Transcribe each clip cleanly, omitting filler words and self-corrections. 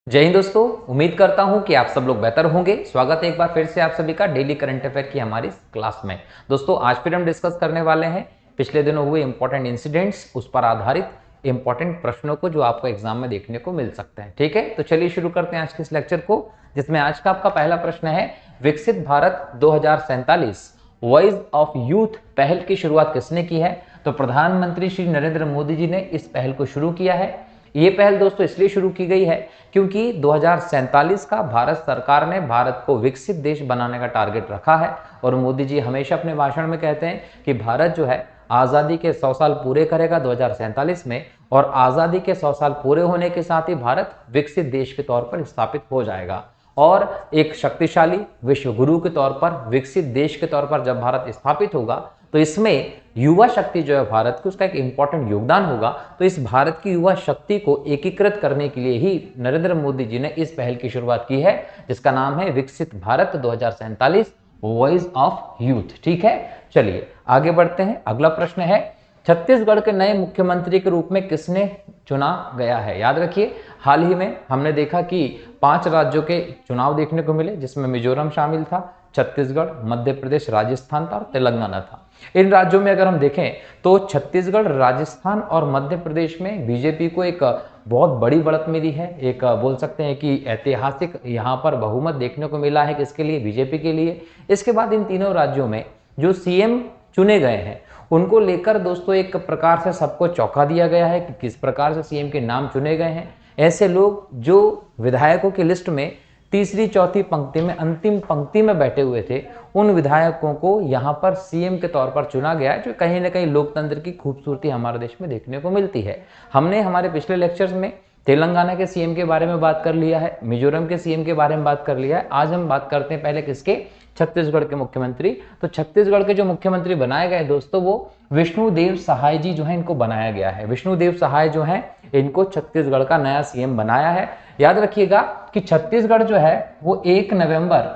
जय हिंद दोस्तों। उम्मीद करता हूं कि आप सब लोग बेहतर होंगे। स्वागत है एक बार फिर से आप सभी का डेली करंट अफेयर की हमारी क्लास में। दोस्तों आज फिर हम डिस्कस करने वाले हैं पिछले दिनों हुए इंपॉर्टेंट इंसिडेंट्स, उस पर आधारित इंपॉर्टेंट प्रश्नों को जो आपको एग्जाम में देखने को मिल सकते हैं। ठीक है, तो चलिए शुरू करते हैं आज के इस लेक्चर को, जिसमें आज का आपका पहला प्रश्न है, विकसित भारत 2047 वॉइस ऑफ यूथ पहल की शुरुआत किसने की है? तो प्रधानमंत्री श्री नरेंद्र मोदी जी ने इस पहल को शुरू किया है। ये पहल दोस्तों इसलिए शुरू की गई है क्योंकि 2047 का भारत सरकार ने भारत को विकसित देश बनाने का टारगेट रखा है। और मोदी जी हमेशा अपने भाषण में कहते हैं कि भारत जो है आज़ादी के 100 साल पूरे करेगा 2047 में, और आज़ादी के 100 साल पूरे होने के साथ ही भारत विकसित देश के तौर पर स्थापित हो जाएगा और एक शक्तिशाली विश्व गुरु के तौर पर, विकसित देश के तौर पर जब भारत स्थापित होगा तो इसमें युवा शक्ति जो है भारत की, उसका एक इंपॉर्टेंट योगदान होगा। तो इस भारत की युवा शक्ति को एकीकृत करने के लिए ही नरेंद्र मोदी जी ने इस पहल की शुरुआत की है, जिसका नाम है विकसित भारत 2047 वॉइस ऑफ यूथ। ठीक है, चलिए आगे बढ़ते हैं। अगला प्रश्न है, छत्तीसगढ़ के नए मुख्यमंत्री के रूप में किसने चुना गया है? याद रखिए, हाल ही में हमने देखा कि 5 राज्यों के चुनाव देखने को मिले, जिसमें मिजोरम शामिल था, छत्तीसगढ़, मध्य प्रदेश, राजस्थान था और तेलंगाना था। इन राज्यों में अगर हम देखें तो छत्तीसगढ़, राजस्थान और मध्य प्रदेश में बीजेपी को एक बहुत बड़ी बढ़त मिली है। एक बोल सकते हैं कि ऐतिहासिक यहाँ पर बहुमत देखने को मिला है, किसके लिए? बीजेपी के लिए। इसके बाद इन तीनों राज्यों में जो सीएम चुने गए हैं उनको लेकर दोस्तों एक प्रकार से सबको चौंका दिया गया है कि किस प्रकार से सीएम के नाम चुने गए हैं। ऐसे लोग जो विधायकों की लिस्ट में तीसरी चौथी पंक्ति में, अंतिम पंक्ति में बैठे हुए थे, उन विधायकों को यहाँ पर सीएम के तौर पर चुना गया है, जो कहीं ना कहीं लोकतंत्र की खूबसूरती हमारे देश में देखने को मिलती है। हमने हमारे पिछले लेक्चर्स में तेलंगाना के सीएम के बारे में बात कर लिया है, मिजोरम के सीएम के बारे में बात कर लिया है। आज हम बात करते हैं पहले किसके? छत्तीसगढ़ के मुख्यमंत्री। तो छत्तीसगढ़ के जो मुख्यमंत्री बनाए गए दोस्तों, वो विष्णुदेव सहाय जी जो है, इनको बनाया गया है। विष्णुदेव सहाय जो है, इनको छत्तीसगढ़ का नया सीएम बनाया है। याद रखिएगा कि छत्तीसगढ़ जो है वो 1 नवंबर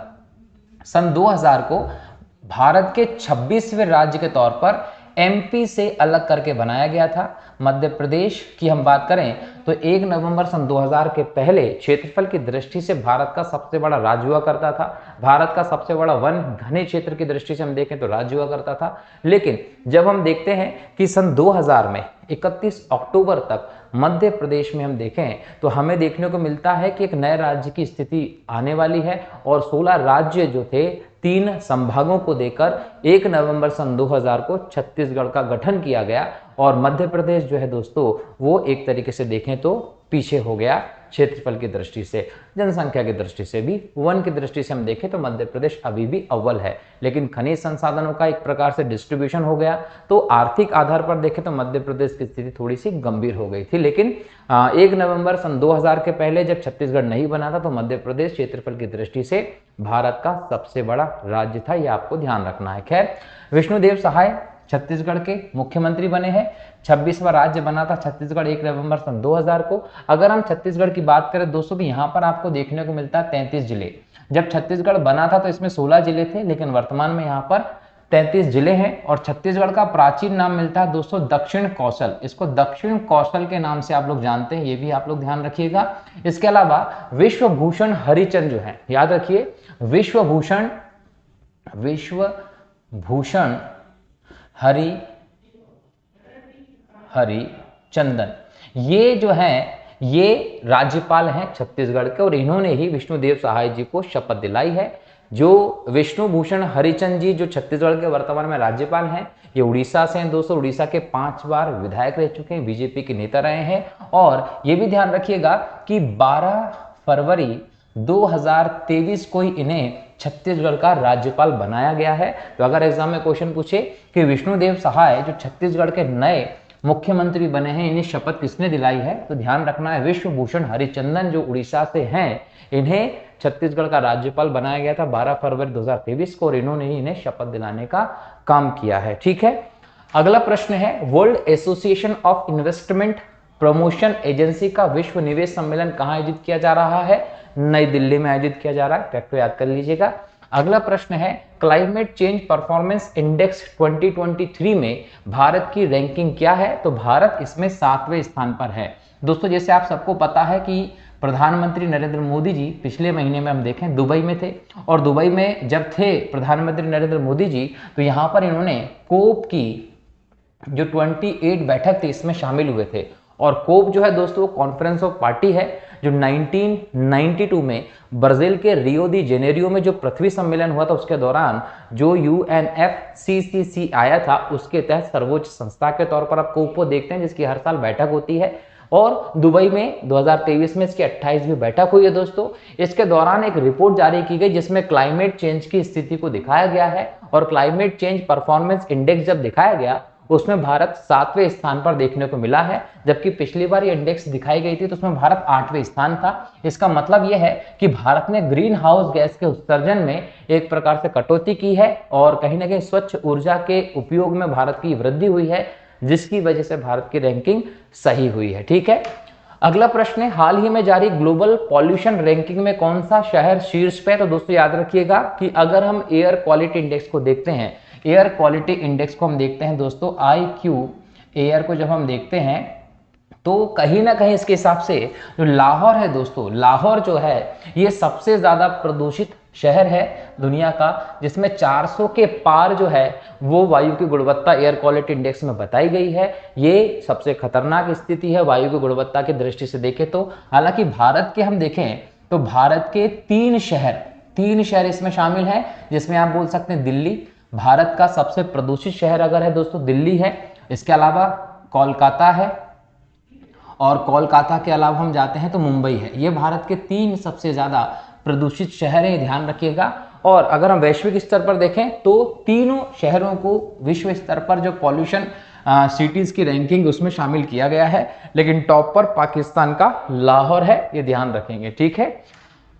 सन 2000 को भारत के 26वें राज्य के तौर पर एमपी से अलग करके बनाया गया था। मध्य प्रदेश की हम बात करें तो 1 नवंबर सन 2000 के पहले क्षेत्रफल की दृष्टि से भारत का सबसे बड़ा राज्य हुआ करता था। भारत का सबसे बड़ा वन घने क्षेत्र की दृष्टि से हम देखें तो राज्य हुआ करता था। लेकिन जब हम देखते हैं कि सन 2000 में 31 अक्टूबर तक मध्य प्रदेश में हम देखें तो हमें देखने को मिलता है कि एक नए राज्य की स्थिति आने वाली है और 16 राज्य जो थे 3 संभागों को देकर 1 नवंबर सन 2000 को छत्तीसगढ़ का गठन किया गया। और मध्य प्रदेश जो है दोस्तों, वो एक तरीके से देखें तो पीछे हो गया क्षेत्रफल की दृष्टि से, जनसंख्या की दृष्टि से भी। वन की दृष्टि से हम देखें तो मध्य प्रदेश अभी भी अव्वल है, लेकिन खनिज संसाधनों का एक प्रकार से डिस्ट्रीब्यूशन हो गया तो आर्थिक आधार पर देखें तो मध्य प्रदेश की स्थिति थोड़ी सी गंभीर हो गई थी। लेकिन 1 नवंबर सन 2000 के पहले जब छत्तीसगढ़ नहीं बना था तो मध्य प्रदेश क्षेत्रफल की दृष्टि से भारत का सबसे बड़ा राज्य था, यह आपको ध्यान रखना है। खैर, विष्णुदेव सहाय छत्तीसगढ़ के मुख्यमंत्री बने हैं। 26वां राज्य बना था छत्तीसगढ़ 1 नवंबर सन 2000 को। अगर हम छत्तीसगढ़ की बात करें दोस्तों, भी यहाँ पर आपको देखने को मिलता है 33 जिले। जब छत्तीसगढ़ बना था तो इसमें 16 जिले थे, लेकिन वर्तमान में यहाँ पर 33 जिले हैं। और छत्तीसगढ़ का प्राचीन नाम मिलता है दोस्तों दक्षिण कौशल। इसको दक्षिण कौशल के नाम से आप लोग जानते हैं, ये भी आप लोग ध्यान रखिएगा। इसके अलावा विश्वभूषण हरिचंद जो है, याद रखिए, विश्वभूषण हरिचंदन, ये जो है ये राज्यपाल हैं छत्तीसगढ़ के, और इन्होंने ही विष्णुदेव सहाय जी को शपथ दिलाई है। जो विष्णुभूषण हरिचंद जी जो छत्तीसगढ़ के वर्तमान में राज्यपाल हैं, ये उड़ीसा से हैं दोस्तों। उड़ीसा के 5 बार विधायक रह चुके हैं, बीजेपी के नेता रहे हैं। और ये भी ध्यान रखिएगा कि 12 फरवरी 2023 को ही इन्हें छत्तीसगढ़ का राज्यपाल बनाया गया है। तो अगर एग्जाम में क्वेश्चन पूछे कि विष्णुदेव सहाय जो छत्तीसगढ़ के नए मुख्यमंत्री बने हैं, इन्हें शपथ किसने दिलाई है, तो ध्यान रखना है विश्वभूषण हरिचंदन जो उड़ीसा से हैं, इन्हें छत्तीसगढ़ का राज्यपाल बनाया गया था 12 फरवरी 2023 को, और इन्होंने ही इन्हें शपथ दिलाने का काम किया है। ठीक है, अगला प्रश्न है, world association of investment promotion agency का विश्व निवेश सम्मेलन कहाँ आयोजित किया जा रहा है? नई दिल्ली में आयोजित किया जा रहा है। फैक्ट याद कर लीजिएगा। अगला प्रश्न है, क्लाइमेट चेंज परफॉर्मेंस इंडेक्स 2023 में भारत की रैंकिंग क्या है? तो भारत इसमें 7वें स्थान पर है। दोस्तों जैसे आप सबको पता है कि प्रधानमंत्री नरेंद्र मोदी जी पिछले महीने में हम देखें दुबई में थे, और दुबई में जब थे प्रधानमंत्री नरेंद्र मोदी जी तो यहाँ पर इन्होंने कोप की जो 28 बैठक थी इसमें शामिल हुए थे। और कोप जो है दोस्तों कॉन्फ्रेंस ऑफ पार्टी है जो 1992 में ब्राजील के रियो दी जेनेरियो में जो पृथ्वी सम्मेलन हुआ था उसके दौरान जो UNFCCC आया था उसके तहत सर्वोच्च संस्था के तौर पर आप कोप को देखते हैं जिसकी हर साल बैठक होती है। और दुबई में 2023 में इसकी 28वीं बैठक हुई है दोस्तों। इसके दौरान एक रिपोर्ट जारी की गई जिसमें क्लाइमेट चेंज की स्थिति को दिखाया गया है, और क्लाइमेट चेंज परफॉर्मेंस इंडेक्स जब दिखाया गया उसमें भारत 7वें स्थान पर देखने को मिला है, जबकि पिछली बार ये इंडेक्स दिखाई गई थी तो उसमें भारत 8वें स्थान था। इसका मतलब यह है कि भारत ने ग्रीन हाउस गैस के उत्सर्जन में एक प्रकार से कटौती की है और कहीं ना कहीं स्वच्छ ऊर्जा के उपयोग में भारत की वृद्धि हुई है, जिसकी वजह से भारत की रैंकिंग सही हुई है। ठीक है, अगला प्रश्न है, हाल ही में जारी ग्लोबल पॉल्यूशन रैंकिंग में कौन सा शहर शीर्ष पे है? तो दोस्तों याद रखिएगा कि अगर हम एयर क्वालिटी इंडेक्स को देखते हैं, एयर क्वालिटी इंडेक्स को हम देखते हैं दोस्तों IQ एयर को जब हम देखते हैं तो कहीं ना कहीं इसके हिसाब से जो लाहौर है दोस्तों, लाहौर जो है ये सबसे ज्यादा प्रदूषित शहर है दुनिया का, जिसमें 400 के पार जो है वो वायु की गुणवत्ता एयर क्वालिटी इंडेक्स में बताई गई है। ये सबसे खतरनाक स्थिति है वायु की गुणवत्ता की दृष्टि से देखें तो। हालांकि भारत के हम देखें तो भारत के 3 शहर इसमें शामिल हैं, जिसमें आप बोल सकते हैं दिल्ली भारत का सबसे प्रदूषित शहर अगर है दोस्तों दिल्ली है, इसके अलावा कोलकाता है, और कोलकाता के अलावा हम जाते हैं तो मुंबई है। ये भारत के 3 सबसे ज्यादा प्रदूषित शहर है, ध्यान रखिएगा। और अगर हम वैश्विक स्तर पर देखें तो तीनों शहरों को विश्व स्तर पर जो पॉल्यूशन सिटीज की रैंकिंग उसमें शामिल किया गया है, लेकिन टॉप पर पाकिस्तान का लाहौर है, ये ध्यान रखेंगे। ठीक है,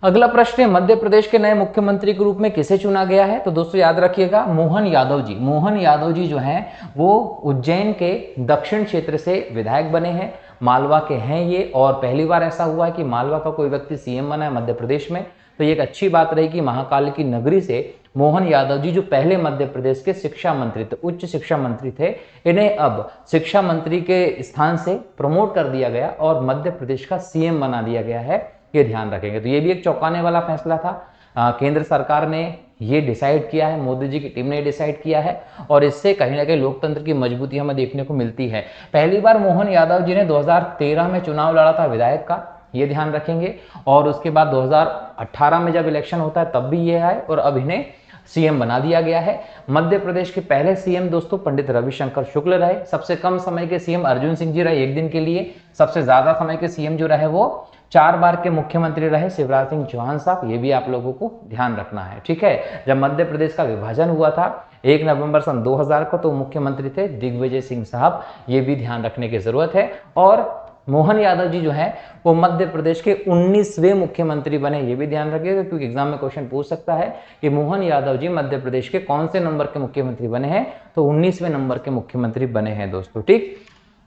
अगला प्रश्न है, मध्य प्रदेश के नए मुख्यमंत्री के रूप में किसे चुना गया है? तो दोस्तों याद रखिएगा मोहन यादव जी। मोहन यादव जी जो हैं वो उज्जैन के दक्षिण क्षेत्र से विधायक बने हैं, मालवा के हैं ये, और पहली बार ऐसा हुआ है कि मालवा का कोई व्यक्ति CM बना है मध्य प्रदेश में। तो ये एक अच्छी बात रही कि महाकाल की नगरी से मोहन यादव जी जो पहले मध्य प्रदेश के शिक्षा मंत्री थे, उच्च शिक्षा मंत्री थे, इन्हें अब शिक्षा मंत्री के स्थान से प्रमोट कर दिया गया और मध्य प्रदेश का CM बना दिया गया है, ये ध्यान रखेंगे। तो ये भी एक चौंकाने वाला फैसला था। केंद्र सरकार ने ये डिसाइड किया है, मोदी जी की टीम ने डिसाइड किया है, और इससे कहीं ना कहीं लोकतंत्र की मजबूती हमें देखने को मिलती है। पहली बार मोहन यादव जी ने 2013 में चुनाव लड़ा था विधायक का, ये ध्यान रखेंगे, और उसके बाद 2018 में जब इलेक्शन होता है तब भी ये आए, और अब इन्हें CM बना दिया गया है। मध्य प्रदेश के पहले CM दोस्तों पंडित रविशंकर शुक्ल रहे। सबसे कम समय के CM अर्जुन सिंह जी रहे 1 दिन के लिए। सबसे ज्यादा समय के CM जो रहे वो 4 बार के मुख्यमंत्री रहे शिवराज सिंह चौहान साहब, ये भी आप लोगों को ध्यान रखना है। ठीक है, जब मध्य प्रदेश का विभाजन हुआ था 1 नवंबर सन 2000 को तो मुख्यमंत्री थे दिग्विजय सिंह साहब, ये भी ध्यान रखने की जरूरत है। और मोहन यादव जी जो है वो मध्य प्रदेश के 19वें मुख्यमंत्री बने, ये भी ध्यान रखिएगा क्योंकि एग्जाम में क्वेश्चन पूछ सकता है कि मोहन यादव जी मध्य प्रदेश के कौन से नंबर के मुख्यमंत्री बने हैं, तो 19वें नंबर के मुख्यमंत्री बने हैं दोस्तों। ठीक,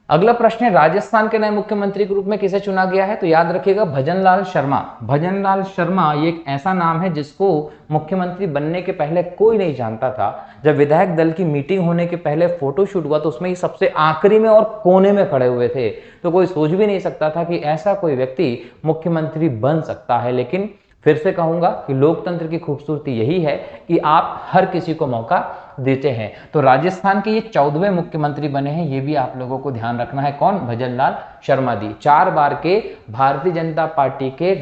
अगला प्रश्न है, राजस्थान के नए मुख्यमंत्री के रूप में किसे चुना गया है? तो याद रखिएगा भजनलाल शर्मा। भजनलाल शर्मा ये एक ऐसा नाम है जिसको मुख्यमंत्री बनने के पहले कोई नहीं जानता था। जब विधायक दल की मीटिंग होने के पहले फोटोशूट हुआ तो उसमें ये सबसे आखिरी में और कोने में खड़े हुए थे, तो कोई सोच भी नहीं सकता था कि ऐसा कोई व्यक्ति मुख्यमंत्री बन सकता है। लेकिन फिर से कहूंगा कि लोकतंत्र की खूबसूरती यही है कि आप हर किसी को मौका देते हैं। तो राजस्थान के ये 14वें मुख्यमंत्री बने हैं, ये भी आप लोगों को ध्यान रखना है। कौन? भजनलाल शर्मा जी 4 बार के भारतीय जनता पार्टी के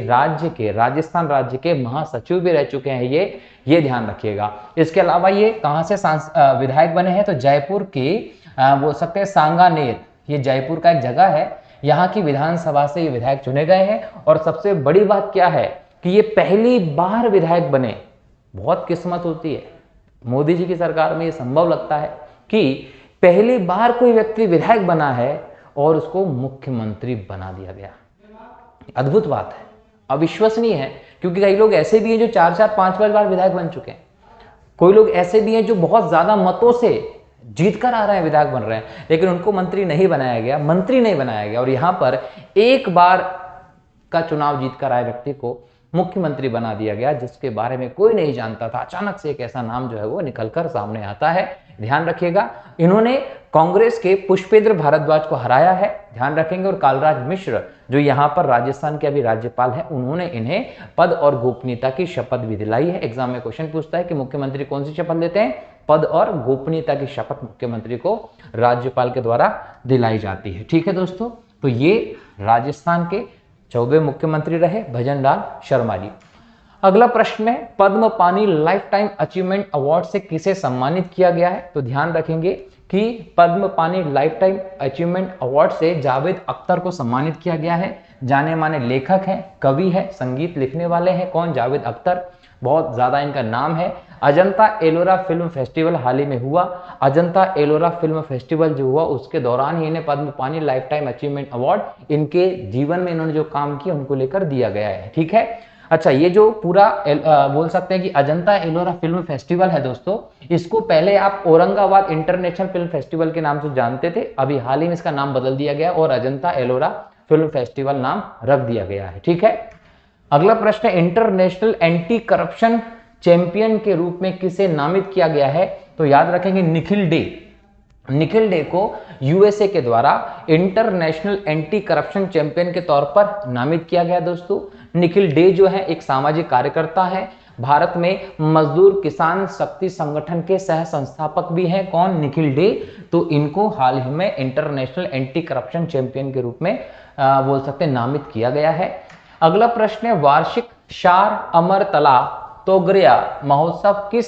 राजस्थान राज्य के महासचिव भी रह चुके हैं, ये ध्यान रखिएगा। इसके अलावा ये कहां से विधायक बने हैं? तो जयपुर के बोल सकते हैं सांगानेर, ये जयपुर का एक जगह है, यहाँ की विधानसभा से ये विधायक चुने गए हैं। और सबसे बड़ी बात क्या है कि ये पहली बार विधायक बने। बहुत किस्मत होती है, मोदी जी की सरकार में ये संभव लगता है कि पहली बार कोई व्यक्ति विधायक बना है और उसको मुख्यमंत्री बना दिया गया। अद्भुत बात है, अविश्वसनीय है, क्योंकि कई लोग ऐसे भी हैं जो 4-4, 5-5 बार विधायक बन चुके हैं। कोई लोग ऐसे भी हैं जो बहुत ज्यादा मतों से जीत कर आ रहे हैं, विधायक बन रहे हैं, लेकिन उनको मंत्री नहीं बनाया गया, और यहाँ पर 1 बार का चुनाव जीत कर आए व्यक्ति को मुख्यमंत्री बना दिया गया, जिसके बारे में कोई नहीं जानता था। अचानक से एक ऐसा नाम जो है वो निकलकर सामने आता है। ध्यान रखिएगा, इन्होंने कांग्रेस के पुष्पेंद्र भारद्वाज को हराया है, ध्यान रखेंगे। और कालराज मिश्र जो यहाँ पर राजस्थान के अभी राज्यपाल है, उन्होंने इन्हें पद और गोपनीयता की शपथ भी दिलाई है। एग्जाम में क्वेश्चन पूछता है कि मुख्यमंत्री कौन सी शपथ लेते हैं? पद और गोपनीयता की शपथ मुख्यमंत्री को राज्यपाल के द्वारा दिलाई जाती है। ठीक है दोस्तों, तो ये राजस्थान के 14वें मुख्यमंत्री रहे भजन लाल शर्मा जी। अगला प्रश्न है, पद्म पानी लाइफ टाइम अचीवमेंट अवार्ड से किसे सम्मानित किया गया है? तो ध्यान रखेंगे कि पद्म पानी लाइफ टाइम अचीवमेंट अवार्ड से जावेद अख्तर को सम्मानित किया गया है। जाने माने लेखक हैं, कवि है, संगीत लिखने वाले हैं। कौन? जावेद अख्तर, बहुत ज्यादा इनका नाम है। अजंता एलोरा फिल्म फेस्टिवल हाल ही में हुआ। अजंता एलोरा फिल्म फेस्टिवल जो हुआ उसके दौरान ही इन्हें पद्म पानी लाइफ टाइम अचीवमेंट अवार्ड इनके जीवन में इन्होंने जो काम किया उनको लेकर दिया गया है। ठीक है, अच्छा, ये जो पूरा बोल सकते हैं कि अजंता एलोरा फिल्म फेस्टिवल है दोस्तों, इसको पहले आप औरंगाबाद इंटरनेशनल फिल्म फेस्टिवल के नाम से जानते थे। अभी हाल ही में इसका नाम बदल दिया गया और अजंता एलोरा फिल्म फेस्टिवल नाम रख दिया गया है। ठीक है, अगला प्रश्न है, इंटरनेशनल एंटी करप्शन चैंपियन के रूप में किसे नामित किया गया है? तो याद रखेंगे निखिल डे। निखिल डे को यूएसए के द्वारा इंटरनेशनल एंटी करप्शन चैंपियन के तौर पर नामित किया गया दोस्तों। निखिल डे जो है एक सामाजिक कार्यकर्ता है, भारत में मजदूर किसान शक्ति संगठन के सह संस्थापक भी हैं। कौन? निखिल डे। तो इनको हाल ही में इंटरनेशनल एंटी करप्शन चैंपियन के रूप में बोल सकते हैं नामित किया गया है। अगला प्रश्न है, वार्षिक शार अमरतला तोगरिया महोत्सव किस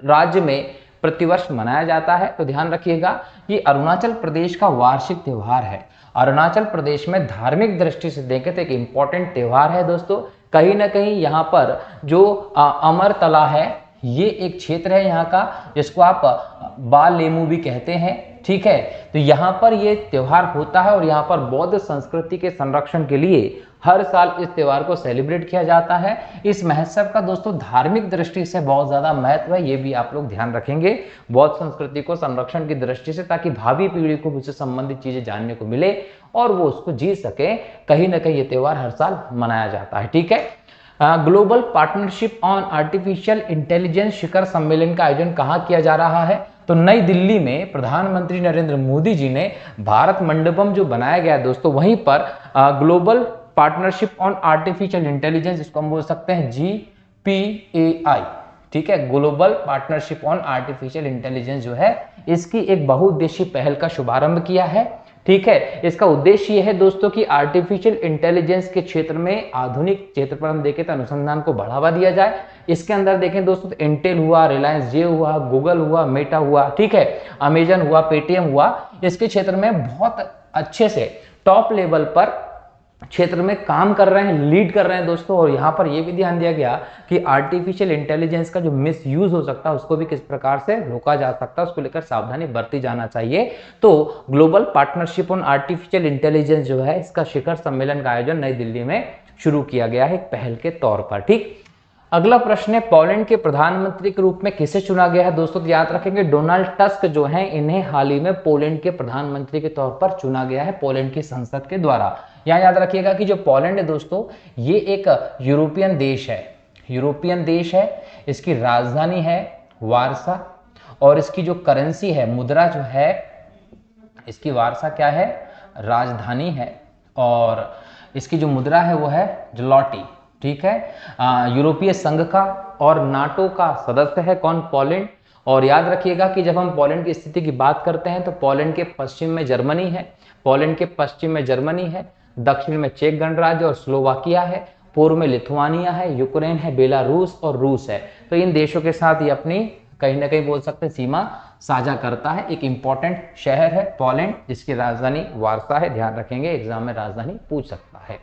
राज्य में प्रतिवर्ष मनाया जाता है? तो ध्यान रखिएगा, ये अरुणाचल प्रदेश का वार्षिक त्योहार है। अरुणाचल प्रदेश में धार्मिक दृष्टि से देखें तो एक इंपॉर्टेंट त्योहार है दोस्तों। कहीं ना कहीं यहाँ पर जो अमरतला है, ये एक क्षेत्र है यहाँ का, जिसको आप बालेमू भी कहते हैं। ठीक है, तो यहाँ पर ये त्योहार होता है और यहाँ पर बौद्ध संस्कृति के संरक्षण के लिए हर साल इस त्योहार को सेलिब्रेट किया जाता है। इस महोत्सव का दोस्तों धार्मिक दृष्टि से बहुत ज्यादा महत्व है, ये भी आप लोग ध्यान रखेंगे, बौद्ध संस्कृति को संरक्षण की दृष्टि से, ताकि भावी पीढ़ी को उससे संबंधित चीजें जानने को मिले और वो उसको जी सके। कहीं ना कहीं ये त्योहार हर साल मनाया जाता है। ठीक है, global partnership on artificial intelligence शिखर सम्मेलन का आयोजन कहाँ किया जा रहा है? तो नई दिल्ली में प्रधानमंत्री नरेंद्र मोदी जी ने भारत मंडपम जो बनाया गया है दोस्तों, वहीं पर global partnership on artificial intelligence, इसको हम बोल सकते हैं GPAI। ठीक है, global partnership on artificial intelligence जो है, इसकी एक बहुउद्देशीय पहल का शुभारंभ किया है। ठीक है, इसका उद्देश्य यह है दोस्तों कि आर्टिफिशियल इंटेलिजेंस के क्षेत्र में, आधुनिक क्षेत्र पर हम देखें तो अनुसंधान को बढ़ावा दिया जाए। इसके अंदर देखें दोस्तों तो इंटेल हुआ, रिलायंस जियो हुआ, गूगल हुआ, मेटा हुआ, ठीक है, अमेजन हुआ, पेटीएम हुआ, इसके क्षेत्र में बहुत अच्छे से टॉप लेवल पर क्षेत्र में काम कर रहे हैं, लीड कर रहे हैं दोस्तों। और यहाँ पर यह भी ध्यान दिया गया कि आर्टिफिशियल इंटेलिजेंस का जो मिस यूज हो सकता है उसको भी किस प्रकार से रोका जा सकता है, उसको लेकर सावधानी बरती जाना चाहिए। तो global partnership on artificial intelligence जो है, इसका शिखर सम्मेलन का आयोजन नई दिल्ली में शुरू किया गया है एक पहल के तौर पर। ठीक, अगला प्रश्न है, पोलैंड के प्रधानमंत्री के रूप में किसे चुना गया है? दोस्तों याद रखेंगे, डोनाल्ड टस्क जो हैं, इन्हें हाल ही में पोलैंड के प्रधानमंत्री के तौर पर चुना गया है पोलैंड की संसद के द्वारा। यहाँ याद रखिएगा कि जो पोलैंड है दोस्तों, ये एक यूरोपियन देश है, यूरोपियन देश है। इसकी राजधानी है वारसा और इसकी जो करेंसी है, मुद्रा जो है, इसकी वारसा क्या है? राजधानी है। और इसकी जो मुद्रा है वो है ज़्लॉटी। ठीक है, यूरोपीय संघ का और नाटो का सदस्य है कौन? पोलैंड। और याद रखिएगा कि जब हम पोलैंड की स्थिति की बात करते हैं तो पोलैंड के पश्चिम में जर्मनी है, पोलैंड के पश्चिम में जर्मनी है, दक्षिण में चेक गणराज्य और स्लोवाकिया है, पूर्व में लिथुआनिया है, यूक्रेन है, बेलारूस और रूस है। तो इन देशों के साथ ये अपनी कहीं ना कहीं बोल सकते हैं सीमा साझा करता है। एक इंपॉर्टेंट शहर है पोलैंड, जिसकी राजधानी वारसा है। ध्यान रखेंगे, एग्जाम में राजधानी पूछ सकता है।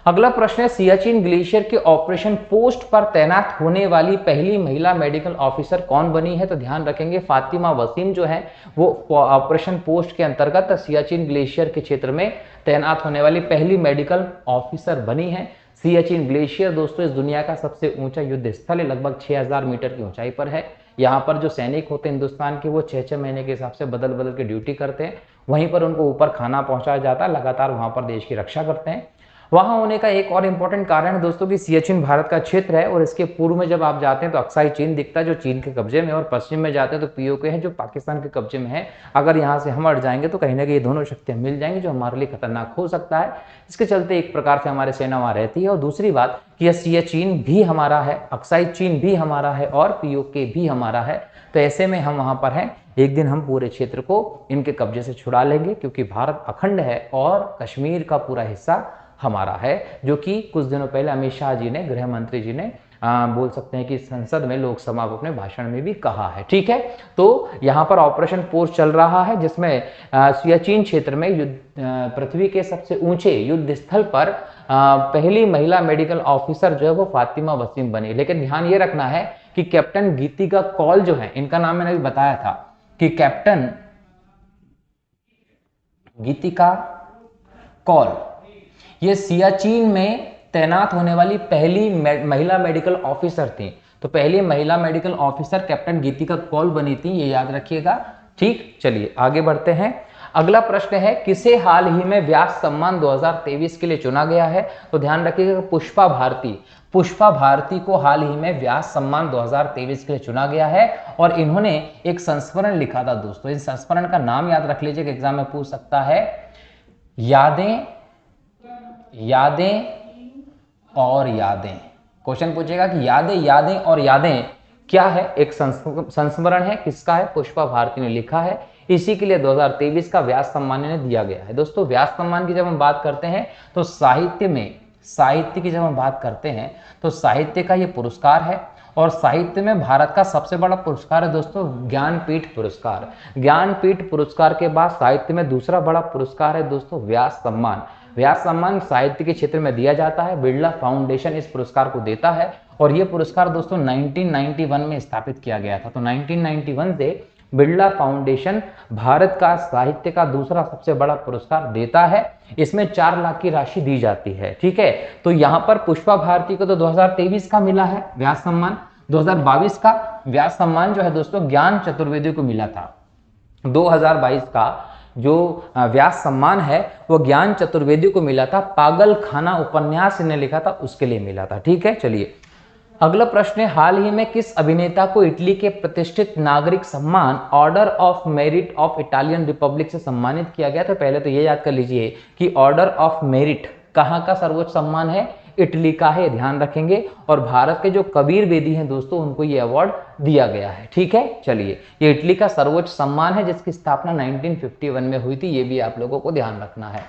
अगला प्रश्न है, सियाचिन ग्लेशियर के ऑपरेशन पोस्ट पर तैनात होने वाली पहली महिला मेडिकल ऑफिसर कौन बनी है? तो ध्यान रखेंगे, फातिमा वसीम जो है वो ऑपरेशन पोस्ट के अंतर्गत सियाचिन ग्लेशियर के क्षेत्र में तैनात होने वाली पहली मेडिकल ऑफिसर बनी है। सियाचिन ग्लेशियर दोस्तों इस दुनिया का सबसे ऊंचा युद्ध स्थल है, लगभग 6000 मीटर की ऊंचाई पर है। यहाँ पर जो सैनिक होते हैं हिंदुस्तान के, वो 6-6 महीने के हिसाब से बदल बदल के ड्यूटी करते हैं। वहीं पर उनको ऊपर खाना पहुंचाया जाता है, लगातार वहां पर देश की रक्षा करते हैं। वहां होने का एक और इंपॉर्टेंट कारण है दोस्तों कि सियाचिन भारत का क्षेत्र है और इसके पूर्व में जब आप जाते हैं तो अक्साई चीन दिखता है जो चीन के कब्जे में, और पश्चिम में जाते हैं तो पीओके है जो पाकिस्तान के कब्जे में है। अगर यहाँ से हम हट जाएंगे तो कहीं ना कहीं ये दोनों शक्तियां मिल जाएंगी जो हमारे लिए खतरनाक हो सकता है। इसके चलते एक प्रकार से हमारी सेना वहां रहती है। और दूसरी बात कि यह सियाचिन भी हमारा है, अक्साई चीन भी हमारा है और पीओके भी हमारा है। तो ऐसे में हम वहां पर हैं, एक दिन हम पूरे क्षेत्र को इनके कब्जे से छुड़ा लेंगे क्योंकि भारत अखंड है और कश्मीर का पूरा हिस्सा हमारा है, जो कि कुछ दिनों पहले अमित शाह जी ने, गृह मंत्री जी ने बोल सकते हैं कि संसद में, लोकसभा में अपने भाषण में भी कहा है। ठीक है, तो यहाँ पर ऑपरेशन पोस्ट चल रहा है जिसमें सियाचिन क्षेत्र में पृथ्वी के सबसे ऊंचे युद्ध स्थल पर पहली महिला मेडिकल ऑफिसर जो है वो फातिमा वसीम बनी। लेकिन ध्यान ये रखना है कि कैप्टन गीतिका कौल जो है, इनका नाम मैंने भी बताया था कि कैप्टन गीतिका कौल ये सियाचिन में तैनात होने वाली पहली महिला मेडिकल ऑफिसर थी। तो पहली महिला मेडिकल ऑफिसर कैप्टन गीतिका कौल बनी थी, ये याद रखिएगा। ठीक, चलिए आगे बढ़ते हैं। अगला प्रश्न है किसे हाल ही में व्यास सम्मान 2023 के लिए चुना गया है? तो ध्यान रखिएगा पुष्पा भारती, पुष्पा भारती को हाल ही में व्यास सम्मान 2023 के लिए चुना गया है और इन्होंने एक संस्मरण लिखा था दोस्तों। इस संस्मरण का नाम याद रख लीजिए, एग्जाम में पूछ सकता है। यादें यादें और यादें, क्वेश्चन पूछेगा कि यादें यादें और यादें क्या है? एक संस्मरण है, किसका है? पुष्पा भारती ने लिखा है। इसी के लिए 2023 का व्यास सम्मान इन्हें दिया गया है। दोस्तों व्यास सम्मान की जब हम बात करते हैं तो साहित्य की जब हम बात करते हैं तो साहित्य का ये पुरस्कार है और साहित्य में भारत का सबसे बड़ा पुरस्कार है दोस्तों ज्ञानपीठ पुरस्कार। ज्ञानपीठ पुरस्कार के बाद साहित्य में दूसरा बड़ा पुरस्कार है दोस्तों व्यास सम्मान। व्यास सम्मान साहित्य के क्षेत्र में दिया जाता है, बिरला फाउंडेशन इस पुरस्कार को देता है और यह पुरस्कार दोस्तों 1991 में स्थापित किया गया था। तो 1991 से बिरला फाउंडेशन भारत का साहित्य का दूसरा सबसे बड़ा पुरस्कार देता है। इसमें 4 लाख की राशि दी जाती है। ठीक है, तो यहाँ पर पुष्पा भारती को तो 2023 का मिला है व्यास सम्मान, 2022 का व्यास सम्मान जो है दोस्तों ज्ञान चतुर्वेदी को मिला था। 2022 का जो व्यास सम्मान है वो ज्ञान चतुर्वेदी को मिला था। पागल खाना उपन्यास इन्हें लिखा था उसके लिए मिला था। ठीक है, चलिए अगला प्रश्न है हाल ही में किस अभिनेता को इटली के प्रतिष्ठित नागरिक सम्मान order of merit of Italian Republic से सम्मानित किया गया? तो पहले तो ये याद कर लीजिए कि ऑर्डर ऑफ मेरिट कहाँ का सर्वोच्च सम्मान है? इटली का है, ध्यान रखेंगे। और भारत के जो कबीर बेदी हैं दोस्तों उनको ये अवार्ड दिया गया है। ठीक है, चलिए ये इटली का सर्वोच्च सम्मान है जिसकी स्थापना 1951 में हुई थी, ये भी आप लोगों को ध्यान रखना है।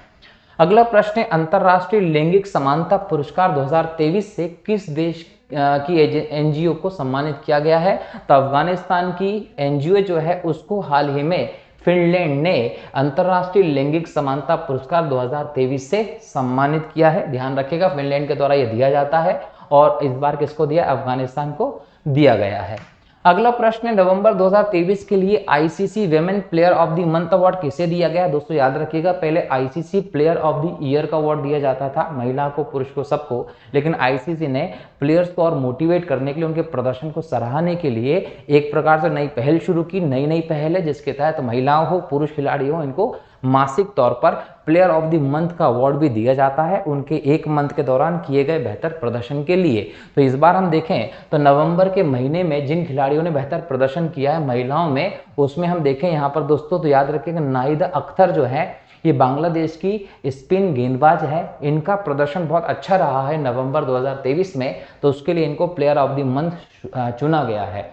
अगला प्रश्न है अंतरराष्ट्रीय लैंगिक समानता पुरस्कार 2023 से किस देश की एनजीओ को सम्मानित किया गया है? तो अफगानिस्तान की एनजीओ जो है उसको हाल ही में फिनलैंड ने अंतरराष्ट्रीय लैंगिक समानता पुरस्कार 2023 से सम्मानित किया है। ध्यान रखिएगा फिनलैंड के द्वारा यह दिया जाता है और इस बार किसको दिया? अफगानिस्तान को दिया गया है। अगला प्रश्न है नवंबर 2023 के लिए ICC women player of the month award किसे दिया गया? दोस्तों याद रखिएगा पहले ICC player of the year का अवार्ड दिया जाता था, महिला को, पुरुष को, सबको। लेकिन आईसीसी ने प्लेयर्स को और मोटिवेट करने के लिए, उनके प्रदर्शन को सराहने के लिए एक प्रकार से नई पहल शुरू की। नई पहल है जिसके तहत महिलाओं हो, पुरुष खिलाड़ी हो, इनको मासिक तौर पर प्लेयर ऑफ द मंथ का अवार्ड भी दिया जाता है उनके एक मंथ के दौरान किए गए बेहतर प्रदर्शन के लिए। तो इस बार हम देखें तो नवंबर के महीने में जिन खिलाड़ियों ने बेहतर प्रदर्शन किया है महिलाओं में, उसमें हम देखें यहाँ पर दोस्तों तो याद रखिएगा नाहिदा अख्तर जो है ये बांग्लादेश की स्पिन गेंदबाज है, इनका प्रदर्शन बहुत अच्छा रहा है नवंबर 2023 में, तो उसके लिए इनको प्लेयर ऑफ द मंथ चुना गया है।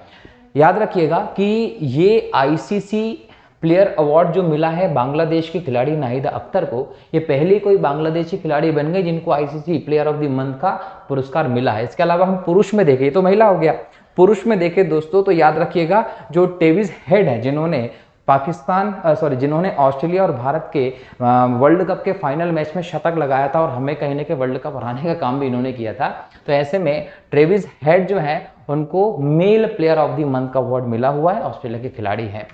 याद रखिएगा कि ये आईसीसी प्लेयर अवार्ड जो मिला है बांग्लादेश की खिलाड़ी नाहिदा अख्तर को, ये पहली कोई बांग्लादेशी खिलाड़ी बन गई जिनको ICC player of the month का पुरस्कार मिला है। इसके अलावा हम पुरुष में देखें, तो महिला हो गया, पुरुष में देखें दोस्तों तो याद रखिएगा जो टेविस हेड है जिन्होंने ऑस्ट्रेलिया और भारत के वर्ल्ड कप के फाइनल मैच में शतक लगाया था और हमें कहीं ना कहीं वर्ल्ड कप हराने का काम भी इन्होंने किया था। तो ऐसे में ट्रेविस हेड जो है उनको mail player of the month का अवार्ड मिला हुआ है, ऑस्ट्रेलिया के खिलाड़ी हैं।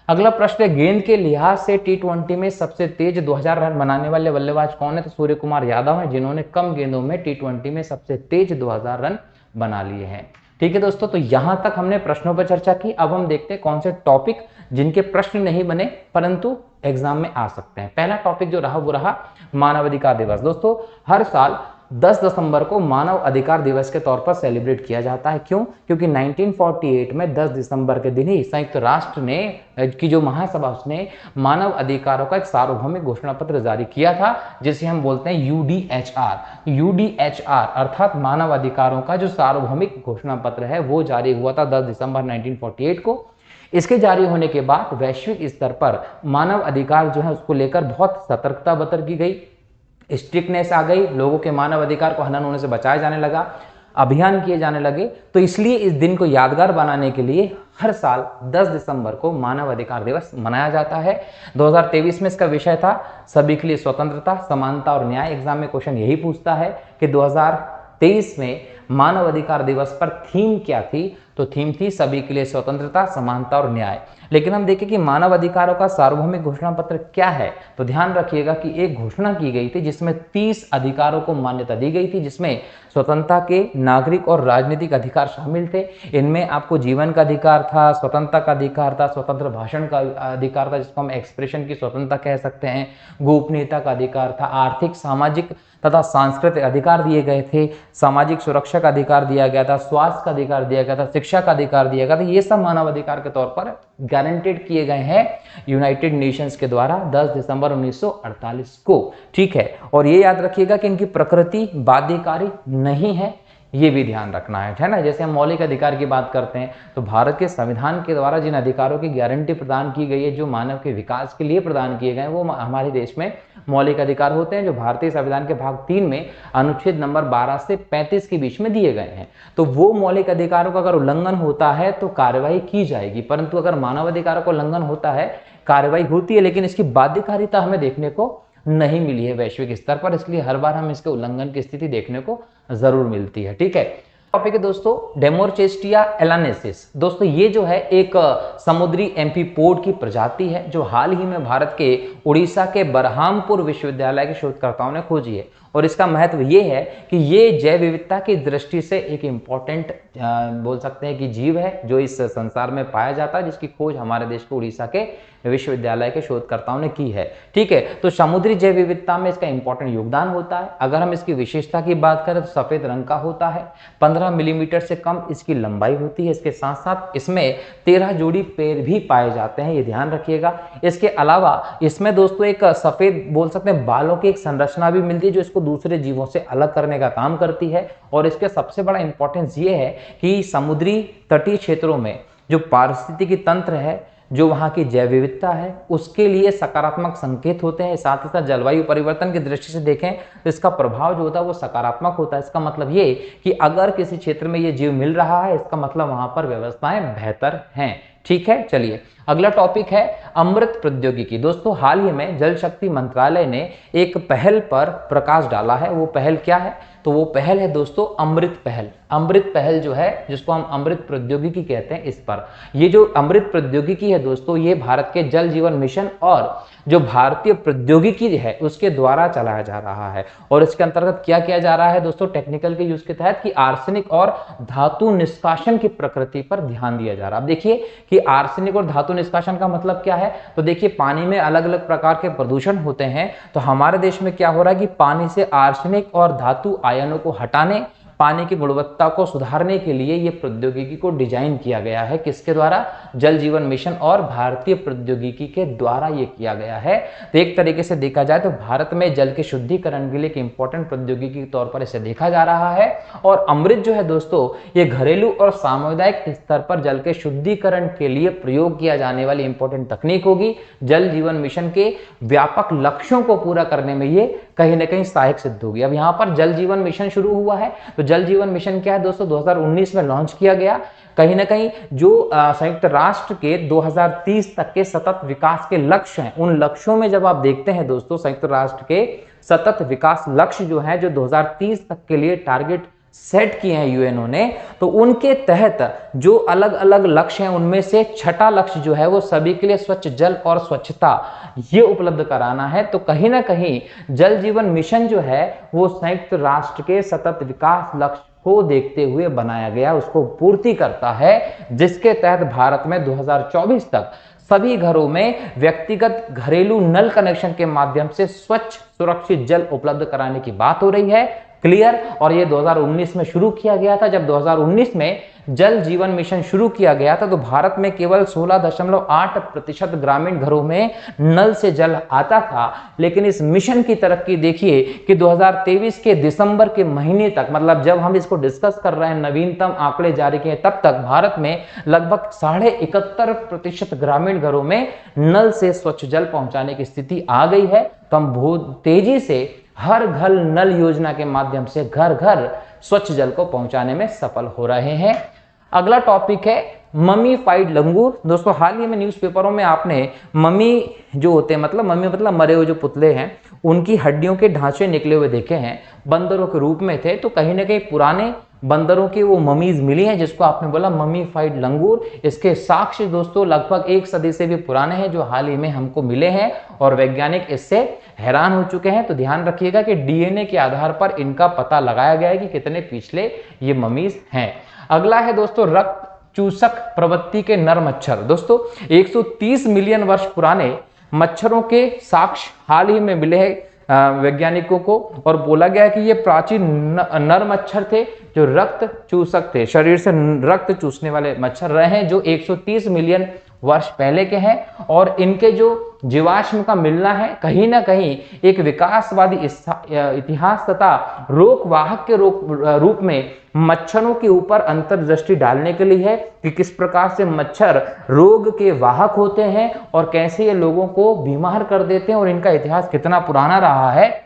अगला प्रश्न है गेंद के लिहाज से टी20 में सबसे तेज 2000 रन बनाने वाले बल्लेबाज कौन है? तो सूर्य कुमार यादव हैं जिन्होंने कम गेंदों में टी20 में सबसे तेज 2000 रन बना लिए हैं। ठीक है दोस्तों, तो यहां तक हमने प्रश्नों पर चर्चा की। अब हम देखते हैं कौन से टॉपिक जिनके प्रश्न नहीं बने परंतु एग्जाम में आ सकते हैं। पहला टॉपिक जो रहा वो रहा मानवाधिकार दिवस। दोस्तों हर साल 10 दिसंबर को मानव अधिकार दिवस के तौर पर सेलिब्रेट किया जाता है। क्यों? क्योंकि 1948 में 10 दिसंबर के दिन ही संयुक्त राष्ट्र ने की जो महासभा उसने मानव अधिकारों का एक सार्वभौमिक घोषणा पत्र जारी किया था, जिसे हम बोलते हैं यूडीएचआर। यूडीएचआर अर्थात मानव अधिकारों का जो सार्वभौमिक घोषणा पत्र है वो जारी हुआ था 10 दिसंबर 1948 को। इसके जारी होने के बाद वैश्विक स्तर पर मानव अधिकार जो है उसको लेकर बहुत सतर्कता बरती की गई, स्ट्रिक्टनेस आ गई, लोगों के मानव अधिकार को हनन होने से बचाया जाने लगा, अभियान किए जाने लगे। तो इसलिए इस दिन को यादगार बनाने के लिए हर साल 10 दिसंबर को मानव अधिकार दिवस मनाया जाता है। 2023 में इसका विषय था सभी के लिए स्वतंत्रता, समानता और न्याय। एग्जाम में क्वेश्चन यही पूछता है कि 2023 में मानव अधिकार दिवस पर थीम क्या थी? तो थीम थी सभी के लिए स्वतंत्रता, समानता और न्याय। लेकिन हम देखें कि मानव अधिकारों का सार्वभौमिक घोषणा पत्र क्या है, तो ध्यान रखिएगा कि एक घोषणा की गई थी जिसमें 30 अधिकारों को मान्यता दी गई थी, जिसमें स्वतंत्रता के नागरिक और राजनीतिक अधिकार शामिल थे। इनमें आपको जीवन का अधिकार था, स्वतंत्रता का अधिकार था, स्वतंत्र भाषण का अधिकार था जिसको हम एक्सप्रेशन की स्वतंत्रता कह सकते हैं, गोपनीयता का अधिकार था, आर्थिक, सामाजिक तथा सांस्कृतिक अधिकार दिए गए थे, सामाजिक सुरक्षा का अधिकार दिया गया था, स्वास्थ्य का अधिकार दिया गया था, शिक्षा का अधिकार दिया गया था। ये सब मानव अधिकार के तौर पर गारंटेड किए गए हैं यूनाइटेड नेशंस के द्वारा 10 दिसंबर 1948 को। ठीक है, और ये याद रखिएगा कि इनकी प्रकृति बाध्यकारी नहीं है, ये भी ध्यान रखना है ना। जैसे हम मौलिक अधिकार की बात करते हैं तो भारत के संविधान के द्वारा जिन अधिकारों की गारंटी प्रदान की गई है, जो मानव के विकास के लिए प्रदान किए गए, वो हमारे देश में मौलिक अधिकार होते हैं, जो भारतीय संविधान के भाग 3 में अनुच्छेद नंबर 12 से 35 के बीच में दिए गए हैं। तो वो मौलिक अधिकारों का अगर उल्लंघन होता है तो कार्रवाई की जाएगी, परंतु अगर मानव अधिकारों का उल्लंघन होता है कार्रवाई होती है, लेकिन इसकी बाध्यकारिता हमें देखने को नहीं मिली है वैश्विक स्तर पर, इसलिए हर बार हम इसके उल्लंघन की स्थिति देखने को जरूर मिलती है। ठीक है, टॉपिक है दोस्तों डेमोरचेस्टिया एलानेसिस। दोस्तों ये जो है एक समुद्री एम्फीपोड की प्रजाति है जो हाल ही में भारत के उड़ीसा के बरहामपुर विश्वविद्यालय के शोधकर्ताओं ने खोजी है। और इसका महत्व ये है कि ये जैव विविधता की दृष्टि से एक इम्पॉर्टेंट बोल सकते हैं कि जीव है जो इस संसार में पाया जाता है, जिसकी खोज हमारे देश के उड़ीसा के विश्वविद्यालय के शोधकर्ताओं ने की है। ठीक है, तो समुद्री जैव विविधता में इसका इंपॉर्टेंट योगदान होता है। अगर हम इसकी विशेषता की बात करें तो सफेद रंग का होता है, 15 मिलीमीटर से कम इसकी लंबाई होती है। इसके साथ साथ इसमें 13 जोड़ी पैर भी पाए जाते हैं, ये ध्यान रखिएगा। इसके अलावा इसमें दोस्तों एक सफेद बोल सकते हैं बालों की एक संरचना भी मिलती है जो इसको दूसरे जीवों से अलग करने का काम करती है। और इसके सबसे बड़ा इंपॉर्टेंस ये है कि समुद्री तटीय क्षेत्रों में जो पारिस्थितिकी तंत्र है, जो वहाँ की जैव विविधता है, उसके लिए सकारात्मक संकेत होते हैं। साथ ही साथ जलवायु परिवर्तन की दृष्टि से देखें तो इसका प्रभाव जो होता है वो सकारात्मक होता है। इसका मतलब ये कि अगर किसी क्षेत्र में ये जीव मिल रहा है, इसका मतलब वहाँ पर व्यवस्थाएं बेहतर हैं। ठीक है, चलिए अगला टॉपिक है अमृत प्रौद्योगिकी। दोस्तों हाल ही में जल शक्ति मंत्रालय ने एक पहल पर प्रकाश डाला है। वो पहल क्या है? तो वो पहल है दोस्तों अमृत पहल। अमृत पहल जो है, जिसको हम अमृत प्रौद्योगिकी कहते हैं, इस पर ये जो अमृत प्रौद्योगिकी है दोस्तों, ये भारत के जल जीवन मिशन और जो भारतीय प्रौद्योगिकी है उसके द्वारा चलाया जा रहा है। और इसके अंतर्गत क्या किया जा रहा है दोस्तों, टेक्निकल के यूज के तहत कि आर्सेनिक और धातु निष्कासन की प्रकृति पर ध्यान दिया जा रहा है। अब देखिए कि आर्सेनिक और धातु निष्कासन का मतलब क्या है, तो देखिए पानी में अलग अलग प्रकार के प्रदूषण होते हैं। तो हमारे देश में क्या हो रहा है कि पानी से आर्सेनिक और धातु आयनों को हटाने, पानी की गुणवत्ता को सुधारने के लिए ये प्रौद्योगिकी को डिजाइन किया गया है। किसके द्वारा? जल जीवन मिशन और भारतीय प्रौद्योगिकी के द्वारा ये किया गया है। तो एक तरीके से देखा जाए तो भारत में जल के शुद्धिकरण के लिए एक इंपॉर्टेंट प्रौद्योगिकी के तौर पर इसे देखा जा रहा है। और अमृत जो है दोस्तों, ये घरेलू और सामुदायिक स्तर पर जल के शुद्धिकरण के लिए प्रयोग किया जाने वाली इंपॉर्टेंट तकनीक होगी। जल जीवन मिशन के व्यापक लक्ष्यों को पूरा करने में ये कहीं ना कहीं सहायक सिद्ध होगी। अब यहाँ पर जल जीवन मिशन शुरू हुआ है, तो जल जीवन मिशन क्या है दोस्तों, 2019 में लॉन्च किया गया। कहीं ना कहीं जो संयुक्त राष्ट्र के 2030 तक के सतत विकास के लक्ष्य हैं, उन लक्ष्यों में जब आप देखते हैं दोस्तों, संयुक्त राष्ट्र के सतत विकास लक्ष्य जो है, जो 2030 तक के लिए टारगेट सेट किए हैं यूएनओ ने, तो उनके तहत जो अलग अलग लक्ष्य हैं उनमें से छठा लक्ष्य जो है वो सभी के लिए स्वच्छ जल और स्वच्छता ये उपलब्ध कराना है। तो कहीं ना कहीं जल जीवन मिशन जो है वो संयुक्त राष्ट्र के सतत विकास लक्ष्य को देखते हुए बनाया गया, उसको पूर्ति करता है, जिसके तहत भारत में 2024 तक सभी घरों में व्यक्तिगत घरेलू नल कनेक्शन के माध्यम से स्वच्छ सुरक्षित जल उपलब्ध कराने की बात हो रही है। क्लियर। और ये 2019 में शुरू किया गया था। जब 2019 में जल जीवन मिशन शुरू किया गया था तो भारत में केवल 16.8% ग्रामीण घरों में नल से जल आता था। लेकिन इस मिशन की तरक्की देखिए कि 2023 के दिसंबर के महीने तक, मतलब जब हम इसको डिस्कस कर रहे हैं, नवीनतम आंकड़े जारी किए, तब तक भारत में लगभग 71.5% ग्रामीण घरों में नल से स्वच्छ जल पहुंचाने की स्थिति आ गई है। तो हम बहुत तेजी से हर घर नल योजना के माध्यम से घर घर स्वच्छ जल को पहुंचाने में सफल हो रहे हैं। अगला टॉपिक है ममीफाइड लंगूर। दोस्तों हाल ही में न्यूज़पेपरों में आपने ममी जो होते हैं, मतलब ममी मतलब मरे हुए जो पुतले हैं, उनकी हड्डियों के ढांचे निकले हुए देखे हैं, बंदरों के रूप में थे। तो कहीं ना कहीं पुराने बंदरों की वो ममीज मिली हैं, जिसको आपने बोला ममीफाइड लंगूर। इसके साक्ष्य दोस्तों लगभग 1 सदी से भी पुराने हैं, जो हाल ही में हमको मिले हैं और वैज्ञानिक इससे हैरान हो चुके हैं। तो ध्यान रखिएगा कि डीएनए के आधार पर इनका पता लगाया गया है कि कितने पिछले ये ममीज हैं। अगला है दोस्तों रक्त चूसक प्रवृत्ति के नर मच्छर। दोस्तों 130 मिलियन वर्ष पुराने मच्छरों के साक्ष्य हाल ही में मिले हैं वैज्ञानिकों को, और बोला गया है कि ये प्राचीन नर मच्छर थे जो रक्त चूसक थे, शरीर से रक्त चूसने वाले मच्छर रहे हैं, जो 130 मिलियन वर्ष पहले के हैं। और इनके जो जीवाश्म का मिलना है कहीं ना कहीं एक विकासवादी इतिहास तथा रोगवाहक के रूप में मच्छरों के ऊपर अंतर्दृष्टि डालने के लिए है कि किस प्रकार से मच्छर रोग के वाहक होते हैं और कैसे ये लोगों को बीमार कर देते हैं और इनका इतिहास कितना पुराना रहा है।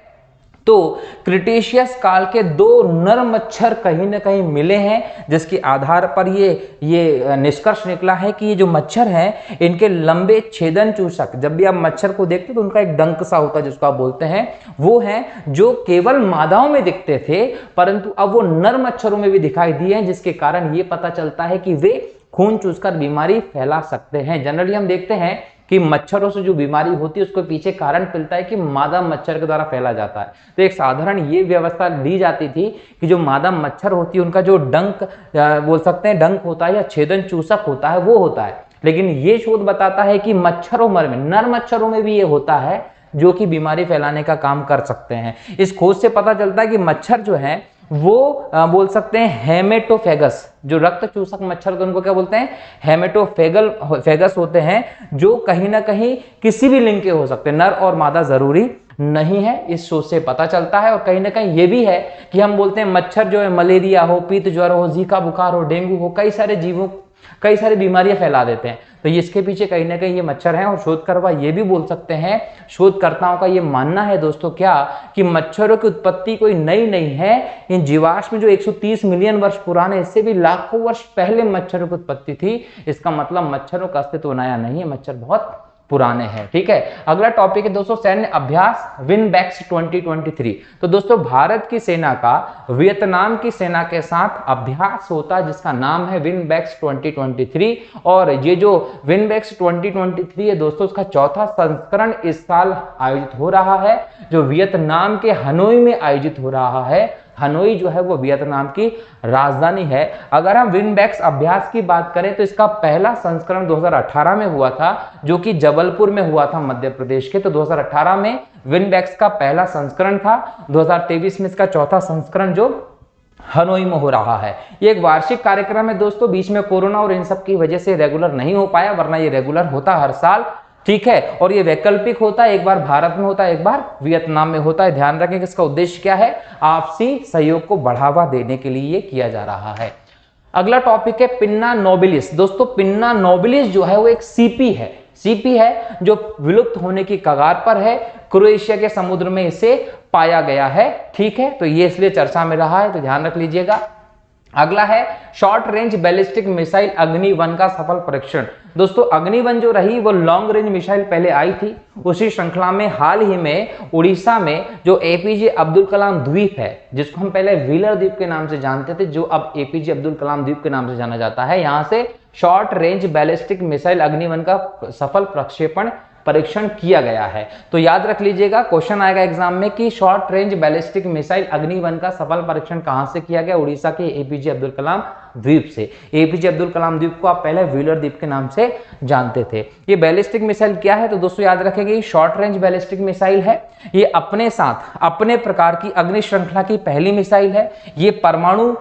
तो क्रिटेशियस काल के 2 नर मच्छर कहीं ना कहीं मिले हैं, जिसके आधार पर ये निष्कर्ष निकला है कि ये जो मच्छर हैं इनके लंबे छेदन चूसक, जब भी आप मच्छर को देखते तो उनका एक डंक सा होता है जिसको आप बोलते हैं, वो हैं जो केवल मादाओं में दिखते थे, परंतु अब वो नर मच्छरों में भी दिखाई दिए हैं, जिसके कारण ये पता चलता है कि वे खून चूसकर बीमारी फैला सकते हैं। जनरली हम देखते हैं कि मच्छरों से जो बीमारी होती है उसको पीछे कारण मिलता है कि मादा मच्छर के द्वारा फैला जाता है। तो एक साधारण ये व्यवस्था दी जाती थी कि जो मादा मच्छर होती है उनका जो डंक बोल सकते हैं डंक होता है या छेदन चूसक होता है वो होता है। लेकिन ये शोध बताता है कि मच्छरों में, नर मच्छरों में भी ये होता है जो कि बीमारी फैलाने का काम कर सकते हैं। इस खोज से पता चलता है कि मच्छर जो है वो बोल सकते हैं हेमेटोफेगस, जो रक्त चूसक मच्छर तो उनको क्या बोलते हैं, हेमेटोफेगस होते हैं, जो कहीं ना कहीं किसी भी लिंग के हो सकते हैं, नर और मादा जरूरी नहीं है, इस शोध से पता चलता है। और कहीं ना कहीं ये भी है कि हम बोलते हैं मच्छर जो है मलेरिया हो, पीत ज्वर हो, जीका बुखार हो, डेंगू हो, कई सारी बीमारियां फैला देते हैं। तो इसके पीछे कहीं ना कहीं ये मच्छर हैं। और शोधकर्ता ये भी बोल सकते हैं, शोधकर्ताओं का ये मानना है दोस्तों क्या, कि मच्छरों की उत्पत्ति कोई नई नहीं है। इन जीवाश्म जो 130 मिलियन वर्ष पुराने, इससे भी लाखों वर्ष पहले मच्छरों की उत्पत्ति थी। इसका मतलब मच्छरों का अस्तित्व नया नहीं है, मच्छर बहुत पुराने हैं। ठीक है। अगला टॉपिक है दोस्तों सैन्य अभ्यास विनबैक्स 2023। तो दोस्तों भारत की सेना का वियतनाम की सेना के साथ अभ्यास होता है जिसका नाम है विनबैक्स 2023। और ये जो विनबैक्स 2023 है दोस्तों, उसका 4था संस्करण इस साल आयोजित हो रहा है, जो वियतनाम के हनोई में आयोजित हो रहा है। हनोई जो है वो वियतनाम की राजधानी है। अगर हम विनबैक्स अभ्यास की बात करें तो इसका पहला संस्करण 2018 में हुआ था, जो कि जबलपुर में हुआ था मध्य प्रदेश के। तो 2018 में विनबैक्स का पहला संस्करण था, 2023 में इसका 4था संस्करण जो हनोई में हो रहा है। ये एक वार्षिक कार्यक्रम है दोस्तों, बीच में कोरोना और इन सब की वजह से रेगुलर नहीं हो पाया, वरना ये रेगुलर होता हर साल। ठीक है। और ये वैकल्पिक होता है, एक बार भारत में होता है, एक बार वियतनाम में होता है। ध्यान रखें कि इसका उद्देश्य क्या है, आपसी सहयोग को बढ़ावा देने के लिए ये किया जा रहा है। अगला टॉपिक है पिन्ना नोबिलिस। दोस्तों पिन्ना नोबिलिस जो है वो एक सीपी है जो विलुप्त होने की कगार पर है। क्रोएशिया के समुद्र में इसे पाया गया है। ठीक है। तो ये इसलिए चर्चा में रहा है, तो ध्यान रख लीजिएगा। अगला है शॉर्ट रेंज बैलिस्टिक मिसाइल अग्नि-1 का सफल परीक्षण। दोस्तों अग्नि-1 जो रही वो लॉन्ग रेंज मिसाइल पहले आई थी, उसी श्रृंखला में हाल ही में उड़ीसा में जो एपीजे अब्दुल कलाम द्वीप है, जिसको हम पहले व्हीलर द्वीप के नाम से जानते थे, जो अब एपीजे अब्दुल कलाम द्वीप के नाम से जाना जाता है, यहां से शॉर्ट रेंज बैलिस्टिक मिसाइल अग्नि-1 का सफल प्रक्षेपण परीक्षण किया गया है। तो याद रख लीजिएगा, क्वेश्चन आएगा एग्जाम में कि शॉर्ट रेंज बैलिस्टिक मिसाइल अग्नि-1 का सफल परीक्षण कहां से किया गया? उड़ीसा के एपीजे अब्दुल कलाम द्वीप से। एपीजे अब्दुल कलाम द्वीप को आप पहले व्हीलर द्वीप के नाम से जानते थे। ये बैलिस्टिक मिसाइल क्या है? तो दोस्तों याद रखेंगे, शॉर्ट रेंज बैलिस्टिक मिसाइल है। ये अपने साथ अपने प्रकार की अग्नि श्रृंखला की पहली मिसाइल है। ये परमाणु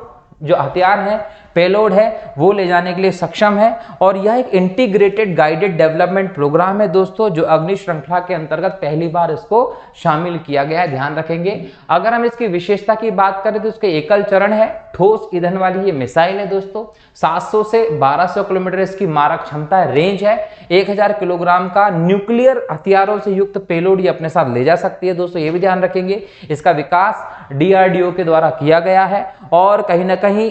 जो हथियार है, पेलोड है, वो ले जाने के लिए सक्षम है और यह एक इंटीग्रेटेड गाइडेड डेवलपमेंट प्रोग्राम है दोस्तों, जो अग्नि श्रृंखला के अंतर्गत पहली बार इसको शामिल किया गया है। ध्यान रखेंगे। अगर हम इसकी विशेषता की बात करें तो इसके एकल चरण है, ठोस ईंधन वाली ये मिसाइल है दोस्तों। 700 से 1200 किलोमीटर इसकी मारक क्षमता है, रेंज है। 1000 किलोग्राम का न्यूक्लियर हथियारों से युक्त पेलोड ये अपने साथ ले जा सकती है दोस्तों, ये भी ध्यान रखेंगे। इसका विकास डीआरडीओ के द्वारा किया गया है और कहीं ना कहीं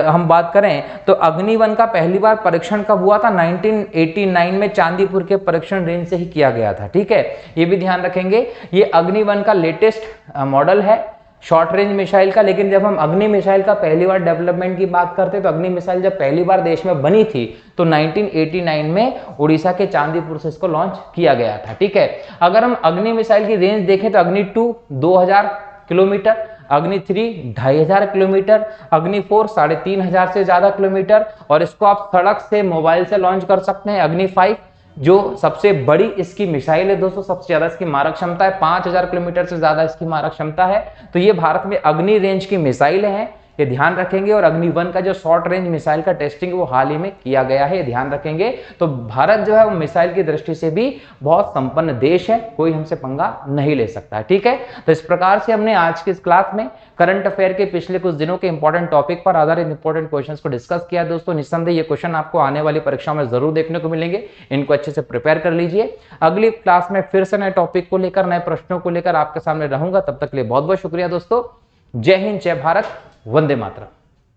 हम बात करें तो अग्नि-1 का पहली बार परीक्षण कब हुआ था? 1989 में चांदीपुर के परीक्षण रेंज से ही किया गया था। ठीक है, ये भी ध्यान रखेंगे। ये अग्नि-1 का लेटेस्ट मॉडल है शॉर्ट रेंज मिसाइल का। लेकिन जब हम अग्नि मिसाइल का पहली बार डेवलपमेंट की बात करते हैं तो अग्नि मिसाइल जब पहली बार देश में बनी थी तो 1989 में उड़ीसा के चांदीपुर से इसको लॉन्च किया गया था। ठीक है, अगर हम अग्नि मिसाइल की रेंज देखें तो अग्नि-2 2000 किलोमीटर, अग्नि-3 2500 किलोमीटर, अग्नि-4 3500 से ज्यादा किलोमीटर और इसको आप सड़क से मोबाइल से लॉन्च कर सकते हैं। अग्नि-5 जो सबसे बड़ी इसकी मिसाइल है दोस्तों, सबसे ज्यादा इसकी मारक क्षमता है, 5000 किलोमीटर से ज्यादा इसकी मारक क्षमता है। तो ये भारत में अग्नि रेंज की मिसाइल हैं, ये ध्यान रखेंगे। और अग्नि-1 का जो शॉर्ट रेंज मिसाइल का टेस्टिंग वो हाल ही में किया गया है, ध्यान रखेंगे। तो भारत जो है वो मिसाइल की दृष्टि से भी बहुत संपन्न देश है, कोई हमसे पंगा नहीं ले सकता है। ठीक है, तो इस प्रकार से हमने आज की इस क्लास में करंट अफेयर के पिछले कुछ दिनों के इंपॉर्टेंट टॉपिक पर आधारित इंपॉर्टेंट क्वेश्चंस को डिस्कस किया दोस्तों। निस्संदेह ये क्वेश्चन आपको आने वाली परीक्षा में जरूर देखने को मिलेंगे, इनको अच्छे से प्रिपेयर कर लीजिए। अगली क्लास में फिर से नए टॉपिक को लेकर, नए प्रश्नों को लेकर आपके सामने रहूंगा। तब तक के लिए बहुत बहुत शुक्रिया दोस्तों। जय हिंद, जय भारत, वंदे मातरम।